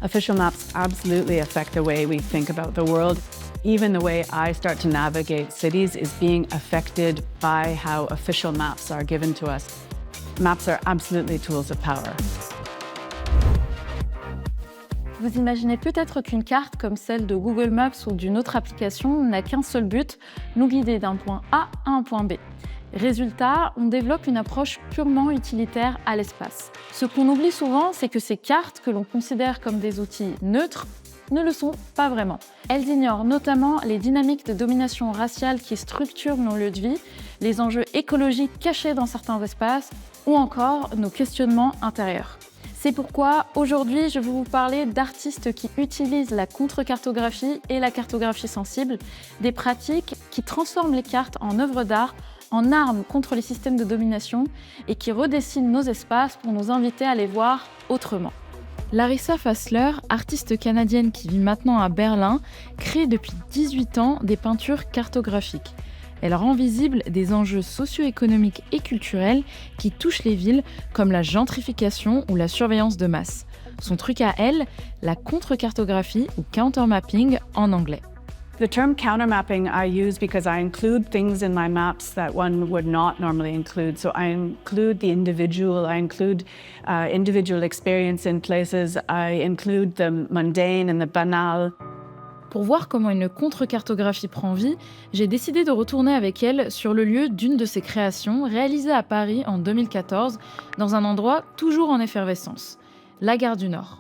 Official maps absolutely affect the way we think about the world. Even the way I start to navigate cities is being affected by how official maps are given to us. Maps are absolutely tools of power. Vous imaginez peut-être qu'une carte comme celle de Google Maps ou d'une autre application n'a qu'un seul but, nous guider d'un point A à un point B. Résultat, on développe une approche purement utilitaire à l'espace. Ce qu'on oublie souvent, c'est que ces cartes, que l'on considère comme des outils neutres, ne le sont pas vraiment. Elles ignorent notamment les dynamiques de domination raciale qui structurent nos lieux de vie, les enjeux écologiques cachés dans certains espaces, ou encore nos questionnements intérieurs. C'est pourquoi aujourd'hui, je vais vous parler d'artistes qui utilisent la contre-cartographie et la cartographie sensible, des pratiques qui transforment les cartes en œuvres d'art, en armes contre les systèmes de domination et qui redessinent nos espaces pour nous inviter à les voir autrement. Larissa Fassler, artiste canadienne qui vit maintenant à Berlin, crée depuis 18 ans des peintures cartographiques. Elle rend visibles des enjeux socio-économiques et culturels qui touchent les villes, comme la gentrification ou la surveillance de masse. Son truc à elle, la contre-cartographie ou countermapping en anglais. The term countermapping I use because I include things in my maps that one would not normally include. So I include the individual, I include individual experience in places, I include the mundane and the banal. Pour voir comment une contre-cartographie prend vie, j'ai décidé de retourner avec elle sur le lieu d'une de ses créations réalisée à Paris en 2014, dans un endroit toujours en effervescence, la gare du Nord.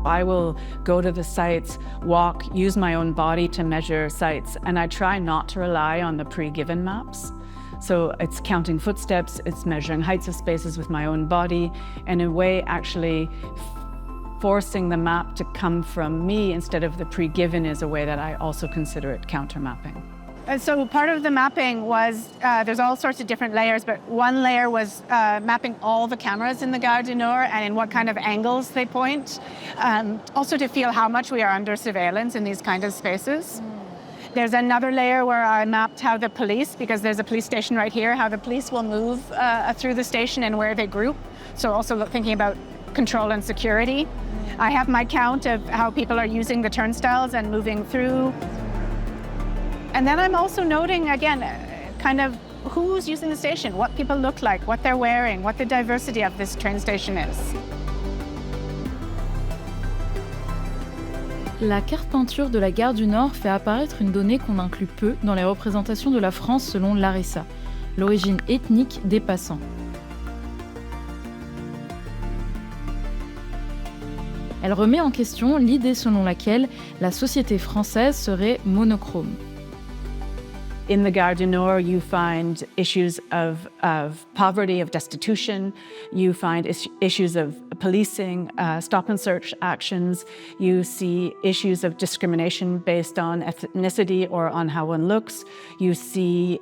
I will go to the sites, walk, use my own body to measure sites, and I try not to rely on the pre-given maps. So it's counting footsteps, it's measuring heights of spaces with my own body, and in a way actually forcing the map to come from me instead of the pre-given is a way that I also consider it counter-mapping. So part of the mapping was, there's all sorts of different layers, but one layer was mapping all the cameras in the Gare du Nord and in what kind of angles they point. Also to feel how much we are under surveillance in these kind of spaces. There's another layer where I mapped how the police, because there's a police station right here, how the police will move through the station and where they group. So also thinking about control and security. I have my count of how people are using the turnstiles and moving through. And then I'm also noting, again, kind of who's using the station, what people look like, what they're wearing, what the diversity of this train station is. La carte peinture de la gare du Nord fait apparaître une donnée qu'on inclut peu dans les représentations de la France selon Larissa, l'origine ethnique des passants. Elle remet en question l'idée selon laquelle la société française serait monochrome. In the Gare du Nord, you find issues of poverty, of destitution. You find issues of policing, stop and search actions. You see issues of discrimination based on ethnicity or on how one looks. You see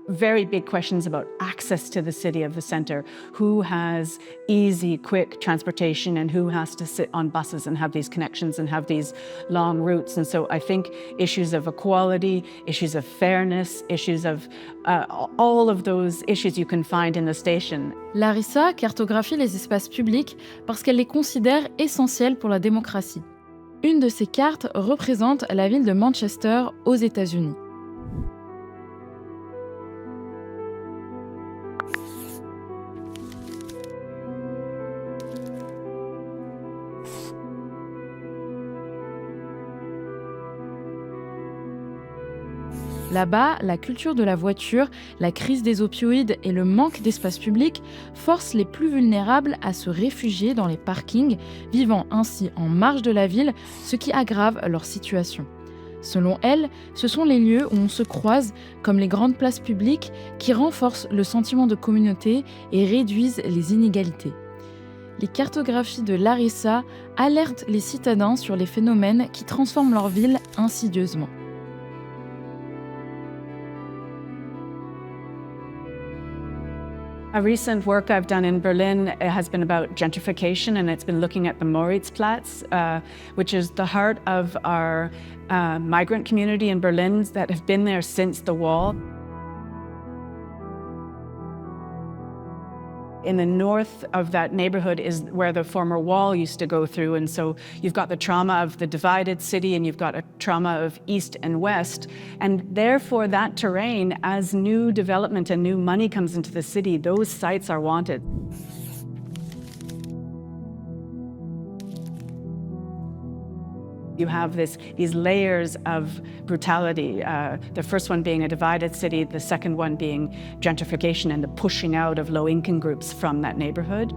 very big questions about access to the city of the center. Who has easy, quick transportation and who has to sit on buses and have these connections and have these long routes. And so I think issues of equality, issues of fairness, issues of all of those issues you can find in the station. Larissa cartographie les espaces publics parce qu'elle les considère essentiels pour la démocratie. Une de ces cartes représente la ville de Manchester aux États-Unis. Là-bas, la culture de la voiture, la crise des opioïdes et le manque d'espace public forcent les plus vulnérables à se réfugier dans les parkings, vivant ainsi en marge de la ville, ce qui aggrave leur situation. Selon elle, ce sont les lieux où on se croise, comme les grandes places publiques, qui renforcent le sentiment de communauté et réduisent les inégalités. Les cartographies de Larissa alertent les citadins sur les phénomènes qui transforment leur ville insidieusement. A recent work I've done in Berlin has been about gentrification, and it's been looking at the Moritzplatz, which is the heart of our migrant community in Berlin that have been there since the wall. In the north of that neighborhood is where the former wall used to go through, and so you've got the trauma of the divided city and you've got a trauma of east and west, and therefore that terrain, as new development and new money comes into the city, those sites are wanted. You have these layers of brutality, the first one being a divided city, the second one being gentrification and the pushing out of low-income groups from that neighborhood.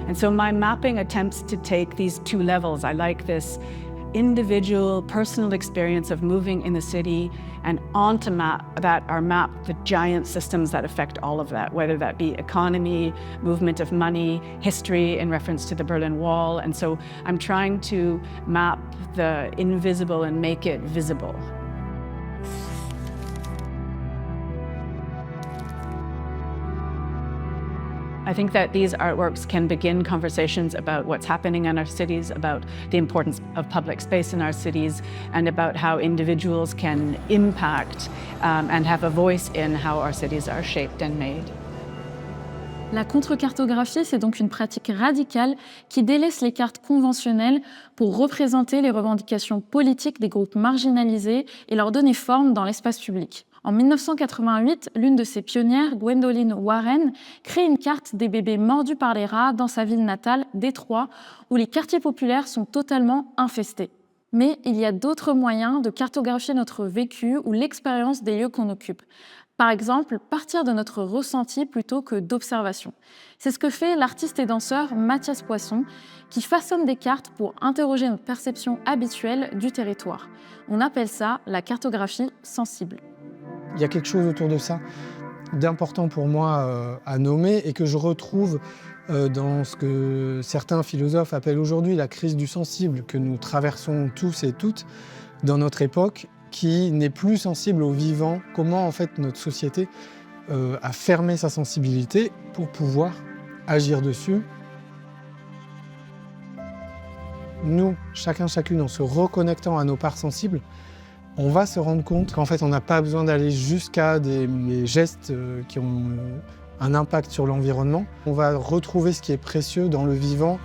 And so my mapping attempts to take these two levels. I like this individual, personal experience of moving in the city, and onto map the giant systems that affect all of that, whether that be economy, movement of money, history in reference to the Berlin Wall. And so I'm trying to map the invisible and make it visible. I think that these artworks can begin conversations about what's happening in our cities, about the importance of public space in our cities, and about how individuals can impact and have a voice in how our cities are shaped and made. La contre-cartographie, c'est donc une pratique radicale qui délaisse les cartes conventionnelles pour représenter les revendications politiques des groupes marginalisés et leur donner forme dans l'espace public. En 1988, l'une de ses pionnières, Gwendolyn Warren, crée une carte des bébés mordus par les rats dans sa ville natale, Détroit, où les quartiers populaires sont totalement infestés. Mais il y a d'autres moyens de cartographier notre vécu ou l'expérience des lieux qu'on occupe. Par exemple, partir de notre ressenti plutôt que d'observation. C'est ce que fait l'artiste et danseur Mathias Poisson, qui façonne des cartes pour interroger notre perception habituelle du territoire. On appelle ça la cartographie sensible. Il y a quelque chose autour de ça d'important pour moi à nommer et que je retrouve dans ce que certains philosophes appellent aujourd'hui la crise du sensible, que nous traversons tous et toutes dans notre époque, qui n'est plus sensible au vivant. Comment en fait notre société a fermé sa sensibilité pour pouvoir agir dessus. Nous, chacune, en se reconnectant à nos parts sensibles, on va se rendre compte qu'en fait, on n'a pas besoin d'aller jusqu'à des gestes qui ont un impact sur l'environnement. On va retrouver ce qui est précieux dans le vivant.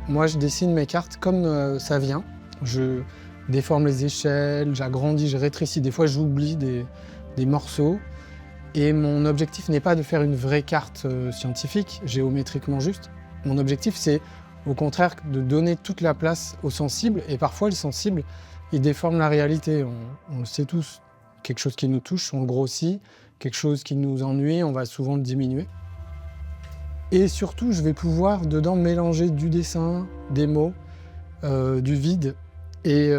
Moi, je dessine mes cartes comme ça vient. Je déforme les échelles, j'agrandis, je rétrécis. Des fois, j'oublie des morceaux. Et mon objectif n'est pas de faire une vraie carte scientifique, géométriquement juste. Mon objectif, c'est au contraire de donner toute la place au sensible. Et parfois, le sensible, il déforme la réalité. On le sait tous. Quelque chose qui nous touche, on le grossit. Quelque chose qui nous ennuie, on va souvent le diminuer. Et surtout, je vais pouvoir dedans mélanger du dessin, des mots, du vide. Et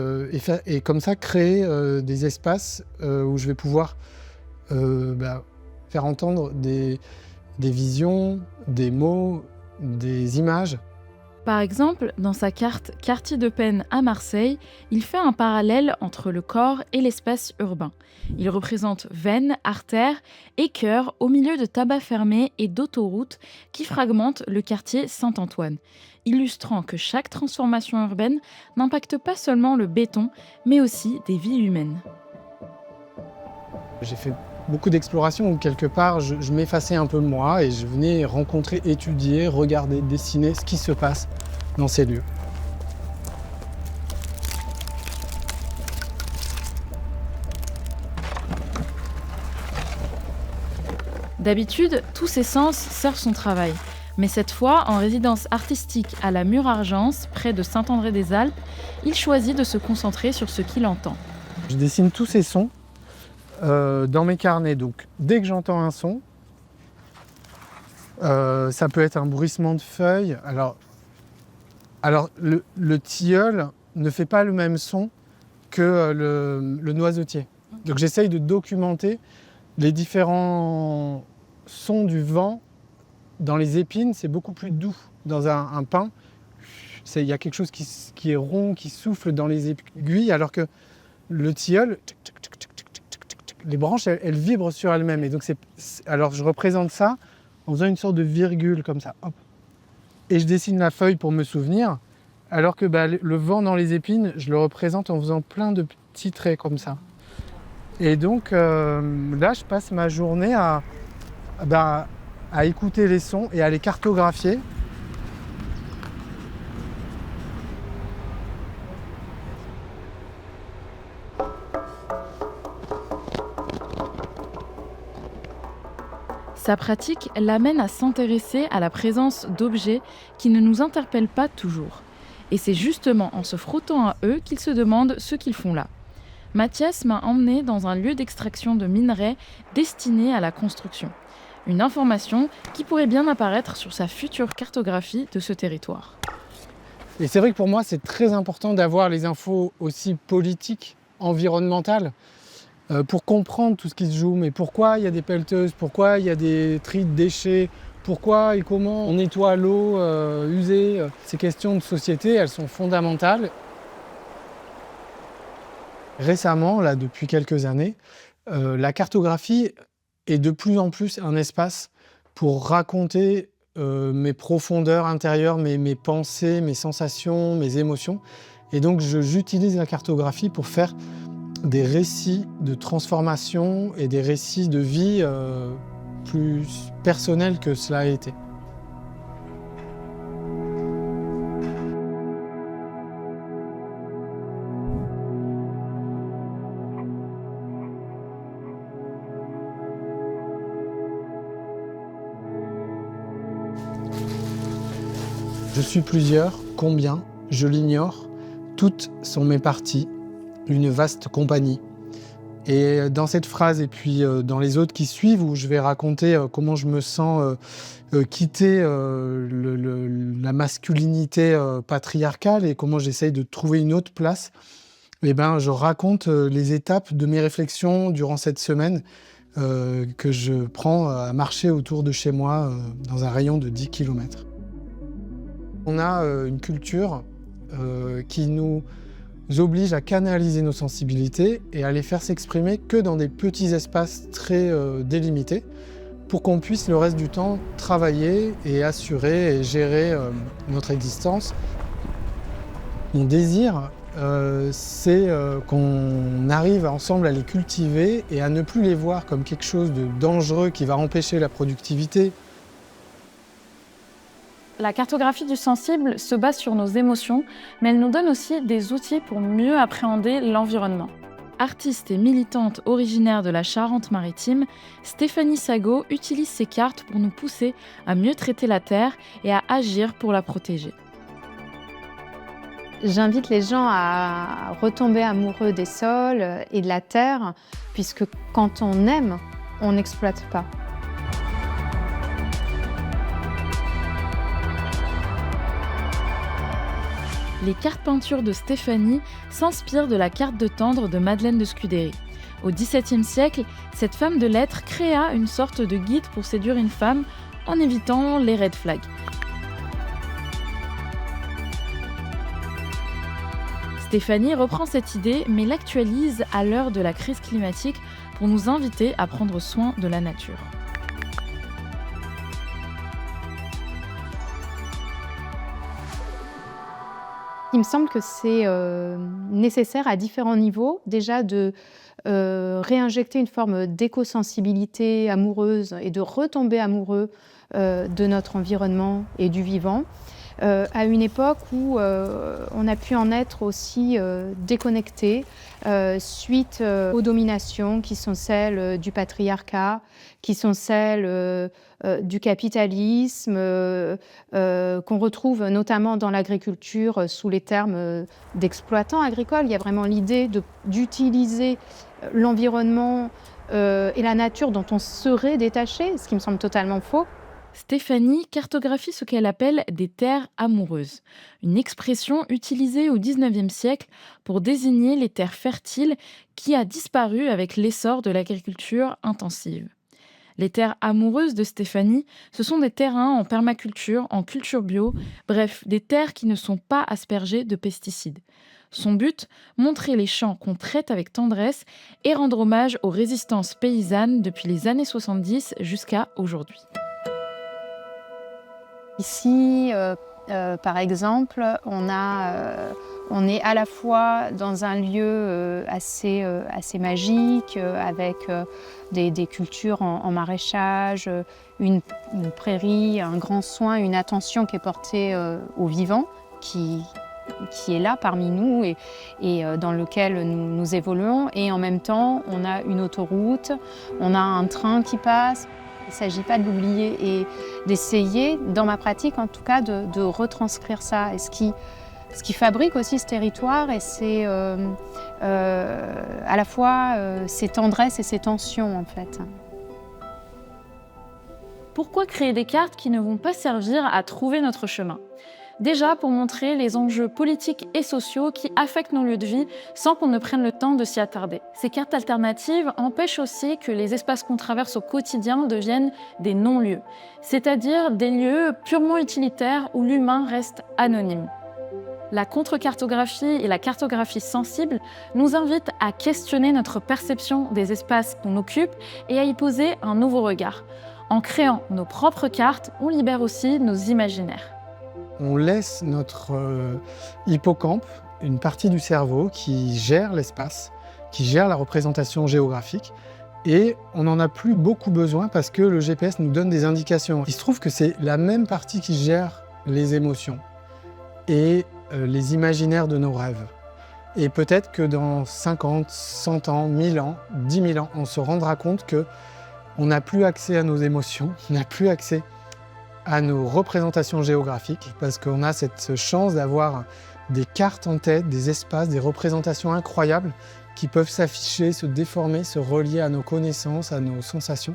comme ça, créer des espaces où je vais pouvoir faire entendre des visions, des mots, des images. Par exemple, dans sa carte Quartier de Peine à Marseille, il fait un parallèle entre le corps et l'espace urbain. Il représente veines, artères et cœurs au milieu de tabacs fermés et d'autoroutes qui fragmentent le quartier Saint-Antoine, illustrant que chaque transformation urbaine n'impacte pas seulement le béton, mais aussi des vies humaines. J'ai fait beaucoup d'exploration où quelque part je m'effaçais un peu de moi et je venais rencontrer, étudier, regarder, dessiner ce qui se passe dans ces lieux. D'habitude, tous ces sens servent son travail. Mais cette fois, en résidence artistique à la Mure-Argence, près de Saint-André-des-Alpes, il choisit de se concentrer sur ce qu'il entend. Je dessine tous ces sons dans mes carnets. Donc, dès que j'entends un son, ça peut être un bruissement de feuilles. Alors le tilleul ne fait pas le même son que le noisetier. Donc, j'essaye de documenter les différents sons du vent Dans les épines, c'est beaucoup plus doux. Dans un pin, il y a quelque chose qui est rond, qui souffle dans les aiguilles, alors que le tilleul, les branches, elles vibrent sur elles-mêmes. Et donc alors je représente ça en faisant une sorte de virgule comme ça. Hop. Et je dessine la feuille pour me souvenir, alors que le vent dans les épines, je le représente en faisant plein de petits traits comme ça. Et donc là, je passe ma journée à écouter les sons et à les cartographier. Sa pratique l'amène à s'intéresser à la présence d'objets qui ne nous interpellent pas toujours. Et c'est justement en se frottant à eux qu'il se demande ce qu'ils font là. Mathias m'a emmené dans un lieu d'extraction de minerais destiné à la construction. Une information qui pourrait bien apparaître sur sa future cartographie de ce territoire. Et c'est vrai que pour moi, c'est très important d'avoir les infos aussi politiques, environnementales, pour comprendre tout ce qui se joue. Mais pourquoi il y a des pelleteuses, pourquoi il y a des tris de déchets, pourquoi et comment on nettoie l'eau usée. Ces questions de société, elles sont fondamentales. Récemment, là, depuis quelques années, la cartographie est de plus en plus un espace pour raconter mes profondeurs intérieures, mes pensées, mes sensations, mes émotions. Et donc, j'utilise la cartographie pour faire des récits de transformation et des récits de vie plus personnels que cela a été. Je suis plusieurs, combien? Je l'ignore. Toutes sont mes parties, une vaste compagnie. Et dans cette phrase et puis dans les autres qui suivent, où je vais raconter comment je me sens quitter la masculinité patriarcale et comment j'essaye de trouver une autre place, je raconte les étapes de mes réflexions durant cette semaine que je prends à marcher autour de chez moi dans un rayon de 10 km. On a une culture qui nous oblige à canaliser nos sensibilités et à les faire s'exprimer que dans des petits espaces très délimités pour qu'on puisse le reste du temps travailler et assurer et gérer notre existence. Mon désir, c'est qu'on arrive ensemble à les cultiver et à ne plus les voir comme quelque chose de dangereux qui va empêcher la productivité. La cartographie du sensible se base sur nos émotions, mais elle nous donne aussi des outils pour mieux appréhender l'environnement. Artiste et militante originaire de la Charente-Maritime, Stéphanie Sagot utilise ces cartes pour nous pousser à mieux traiter la terre et à agir pour la protéger. J'invite les gens à retomber amoureux des sols et de la terre, puisque quand on aime, on n'exploite pas. Les cartes peintures de Stéphanie s'inspirent de la carte de tendre de Madeleine de Scudéry. Au XVIIe siècle, cette femme de lettres créa une sorte de guide pour séduire une femme en évitant les red flags. Stéphanie reprend cette idée mais l'actualise à l'heure de la crise climatique pour nous inviter à prendre soin de la nature. Il me semble que c'est nécessaire à différents niveaux, déjà de réinjecter une forme d'éco-sensibilité amoureuse et de retomber amoureux de notre environnement et du vivant, à une époque où on a pu en être aussi déconnecté suite aux dominations qui sont celles du patriarcat, qui sont celles du capitalisme, qu'on retrouve notamment dans l'agriculture sous les termes d'exploitants agricoles. Il y a vraiment l'idée d'utiliser l'environnement et la nature dont on serait détaché, ce qui me semble totalement faux. Stéphanie cartographie ce qu'elle appelle des terres amoureuses, une expression utilisée au XIXe siècle pour désigner les terres fertiles qui a disparu avec l'essor de l'agriculture intensive. Les terres amoureuses de Stéphanie, ce sont des terrains en permaculture, en culture bio, bref, des terres qui ne sont pas aspergées de pesticides. Son but, montrer les champs qu'on traite avec tendresse et rendre hommage aux résistances paysannes depuis les années 70 jusqu'à aujourd'hui. Ici, par exemple, on est à la fois dans un lieu assez magique, avec des cultures en maraîchage, une prairie, un grand soin, une attention qui est portée au vivant, qui est là parmi nous et dans lequel nous évoluons. Et en même temps, on a une autoroute, on a un train qui passe. Il ne s'agit pas de l'oublier et d'essayer, dans ma pratique en tout cas, de retranscrire ça. Et ce qui fabrique aussi ce territoire, et c'est à la fois ces tendresses et ces tensions en fait. Pourquoi créer des cartes qui ne vont pas servir à trouver notre chemin ? Déjà pour montrer les enjeux politiques et sociaux qui affectent nos lieux de vie sans qu'on ne prenne le temps de s'y attarder. Ces cartes alternatives empêchent aussi que les espaces qu'on traverse au quotidien deviennent des non-lieux, c'est-à-dire des lieux purement utilitaires où l'humain reste anonyme. La contre-cartographie et la cartographie sensible nous invitent à questionner notre perception des espaces qu'on occupe et à y poser un nouveau regard. En créant nos propres cartes, on libère aussi nos imaginaires. On laisse notre hippocampe, une partie du cerveau qui gère l'espace, qui gère la représentation géographique, et on n'en a plus beaucoup besoin parce que le GPS nous donne des indications. Il se trouve que c'est la même partie qui gère les émotions et les imaginaires de nos rêves. Et peut-être que dans 50, 100 ans, 1000 ans, 10 000 ans, on se rendra compte qu'on n'a plus accès à nos émotions, on n'a plus accès à nos représentations géographiques, parce qu'on a cette chance d'avoir des cartes en tête, des espaces, des représentations incroyables qui peuvent s'afficher, se déformer, se relier à nos connaissances, à nos sensations.